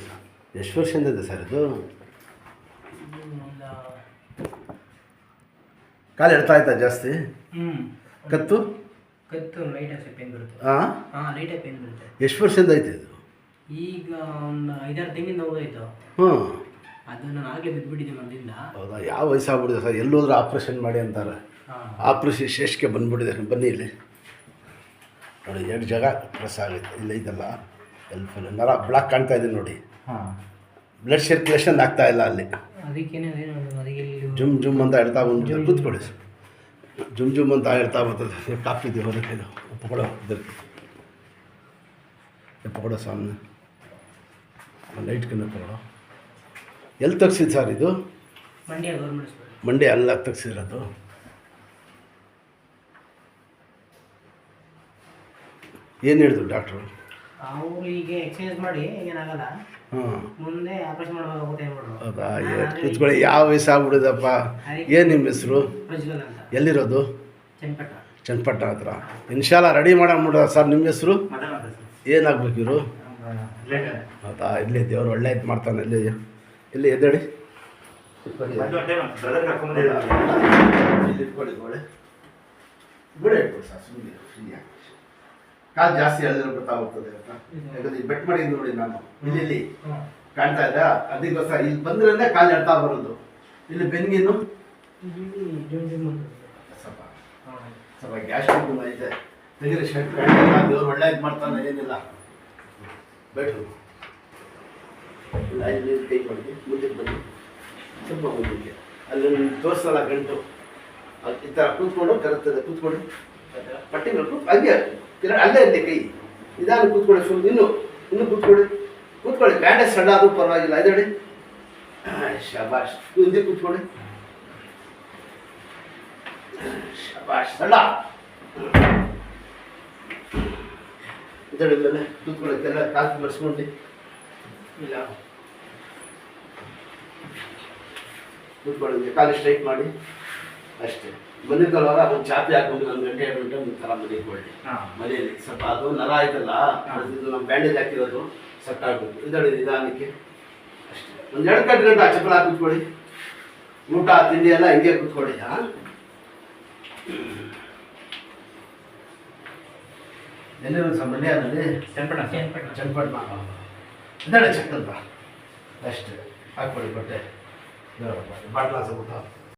Sir ಎಷ್ಟು ವರ್ಷದಿಂದ ಇದೆ ಸರ್ ಇದು? ಕಾಲು ಎಡ್ತಾ ಆಯ್ತಾ ಜಾಸ್ತಿ? ಕತ್ತು ಕತ್ತು ಲೈಟಾಗಿ ಪೇನ್ ಬರುತ್ತೆ. ಲೈಟಾಗಿ ಪೇನ್ ಬರುತ್ತೆ. ಎಷ್ಟು ವರ್ಷದಿಂದ ಐತೆ ಇದು? ಈಗ ಒಂದು 5-6 ತಿಂಗಳಿಂದ ಹೋಗೋಯ್ತು. ಅದು ನಾನು ಆಗಲೇ ಬಿದ್ದುಬಿಟ್ಟಿದ್ದೆ ಮೊದಲಿಂದ. ಹೌದಾ? ಯಾವ ವಯಸ್ಸಾಗ್ಬಿಟ್ಟಿದೆ ಸರ್? ಎಲ್ಲೋದ್ರೂ ಆಪ್ರೇಷನ್ ಮಾಡಿ ಅಂತಾರೆ. ಆಪ್ರೇಷನ್ ಶೇಷಕ್ಕೆ ಬಂದ್ಬಿಟ್ಟಿದೆ. ಬನ್ನಿ ಇಲ್ಲಿ ನೋಡಿ, 2 ಜಾಗ ಪ್ರೆಸ್ ಆಗೈತೆ. ಇಲ್ಲ ಇದೆಲ್ಲ ಎಲ್ಲಿ ನರ ಬ್ಲಾಕ್ ಕಾಣ್ತಾ ಇದೆ ನೋಡಿ. ಬ್ಲಡ್ ಸರ್ಕ್ಯುಲೇಷನ್ ಆಗ್ತಾ ಇಲ್ಲ ಅಲ್ಲಿ. ಅದಕ್ಕೇನೆ ಜುಮ್ ಜುಮ್ ಅಂತ ಹೇಳ್ತಾ ಬಂದ್ಬಿಟ್ಟು ಕೂತ್ಕೊಳ್ಳಿ. ಜುಮ್ ಜುಮ್ ಅಂತ ಹೇಳ್ತಾ ಬರ್ತದೆ. ಕಾಪಿದೆ ಹೊರಗೆ ಇದು ಪಕೊಡೋ ಪಕೊಡೋ ಸಾಮನೆ ಲೈಟ್ ಕನ್ನ ಪಕೊಡೋ. ಎಲ್ಲಿ ತೆಗ್ಸಿದ್ದು ಸರ್ ಇದು? Mandya government hospital. ಮಂಡ್ಯ ಅಲ್ಲ ತೆಗ್ಸಿರೋದು. ಏನು ಹೇಳಿದ್ರು ಡಾಕ್ಟ್ರು? ಅವರು ಈಗ ಎಕ್ಸರ್ಸೈಸ್ ಮಾಡಿ ಏನಾಗಲ್ಲ, ಮುಂದೆ ಆಪರೇಷನ್ ಮಾಡಬೇಕಾಗುತ್ತೆ ಅಂದ್ಬಿಟ್ರು. ಹೌದಾ? ಕೂತ್ಕೊಳ್ಳಿ. ಯಾವ ವಯಸ್ಸಾಗ್ಬಿಡಿದಪ್ಪ? ಏನು ನಿಮ್ಮ ಹೆಸರು? ಪ್ರಜ್ವಲ್ ಅಂತ. ಎಲ್ಲಿರೋದು? ಚನ್ನಪಟ್ಟಣ. ಚನ್ನಪಟ್ಟಣ ಹತ್ರ. ಇನ್ಶಾಲ್ಲ ರೆಡಿ ಮಾಡೋಣ ಸರ್. ನಿಮ್ಮ ಹೆಸರು ಏನಾಗಬೇಕು ಇವರು? ಹೌದಾ? ಇಲ್ಲಿ ದೇವ್ರು ಒಳ್ಳೆ ಇದು ಮಾಡ್ತಾನೆ. ಇಲ್ಲಿ ಎದ್ದೇಳಿ. ಬಿಡಿ ಸರ್, ಸುಮ್ಮನೆ ಕಾಲು ಜಾಸ್ತಿ ಹೇಳಿದ್ರೆ ಗೊತ್ತಾಗ್ತದೆ ಅಂತ. ಯಾಕಂದ್ರೆ ಬೆಟ್ ಮಾಡಿ ನೋಡಿ ನಾನು ಇಲ್ಲಿ ಕಾಣ್ತಾ ಇದ್ದ. ಅದಕ್ಕೋಸ್ಕರ ಇಲ್ಲಿ ಬಂದ್ರೆ ಕಾಲು ಎಡ್ತಾ ಬರೋದು. ಇಲ್ಲಿ ಬೆನ್ಗಿನು ಸ್ವಲ್ಪ ಸ್ವಲ್ಪ ಗ್ಯಾಸ್ಟ್ರಿಕ್ ಐತೆ. ತೆಗಿರಿ ಶರ್ಟ್ ಪ್ಯಾಂಟ್ ದೇವ್ರು ಒಳ್ಳೆ ಇದು ಮಾಡ್ತಾನೆ. ಏನಿಲ್ಲ ಬೆಟ್ರು ಇಲ್ಲಿ ಕೈ ಮಾಡಿ ಮುಂದಕ್ಕೆ ಬನ್ನಿ, ಸ್ವಲ್ಪ ಮುಂದಕ್ಕೆ. ಅಲ್ಲಿ ತೋರಿಸಲ್ಲ ಗಂಟು ಈ ಥರ ಕೂತ್ಕೊಂಡು ಕರೆಕ್ತದೆ. ಕೂತ್ಕೊಂಡು ಪಟ್ಟಿ ಹಂಗೆ ಅಲ್ಲೇ ಇದ್ದೆ ಕೈ ನಿಧಾನ ಕೂತ್ಕೊಳ್ಳಿ. ಸುಮ್ಮನೆ ಇನ್ನೂ ಕೂತ್ಕೊಳ್ಳಿ. ಬ್ಯಾಂಡೇಜ್ ಸಣ್ಣ ಆದರೂ ಪರವಾಗಿಲ್ಲ. ಇದೇಳಿ ಶಬಾಷ್. ಹಿಂದೆ ಕೂತ್ಕೊಳ್ಳಿ. ಶಬಾಷ್. ಸಣ್ಣ ಇದೇಳಿ ಮೇಲೆ ಕೂತ್ಕೊಳ್ಳಿ. ಎಲ್ಲ ಕಾಲು ಮರೆಸ್ಕೊಂಡು ಇಲ್ಲ ಕೂತ್ಕೊಳ್ಳಿ. ಕಾಲು ಸ್ಟ್ರೈಟ್ ಮಾಡಿ ಅಷ್ಟೇ. ಬಂದಿದ್ದಲ್ವಾಗ ಒಂದು ಚಾಪಿ ಹಾಕೊಂಡು 1 ಗಂಟೆ 2 ಗಂಟೆ ಒಂದು ಥರ ಮನೆಕೊಳ್ಳಿ. ಮನೆಯಲ್ಲಿ ಸ್ವಲ್ಪ ಅದು ನರ ಆಯ್ತಲ್ಲ, ಇದು ನಮ್ಮ ಬ್ಯಾಂಡೇಜ್ ಹಾಕಿರೋದು ಸೆಟ್ ಆಗಬೇಕು. ಇದಳಿ ನಿಧಾನಕ್ಕೆ ಅಷ್ಟೇ. ಒಂದು 2 ಗಂಟೆ ಚಪ್ಪಲ ಹಾಕಿ ಕೂತ್ಕೊಳ್ಳಿ. ಊಟ ತಿಂಡಿ ಎಲ್ಲ ಹಿಂಗೆ ಕೂತ್ಕೊಳ್ಳಿ. ಎಲ್ಲಿರೋದು ಸರ್? ಮಂಡ್ಯದಲ್ಲಿ ಚನ್ನಪಟ್ಟಣ. ಇದಳೆ ಚಕ್ಕಂತ ಅಷ್ಟೇ ಹಾಕ್ಕೊಳ್ಳಿ. ಬಟ್ಟೆ ಬಾಟ್ಲ ಸ್ವಲ್ಪ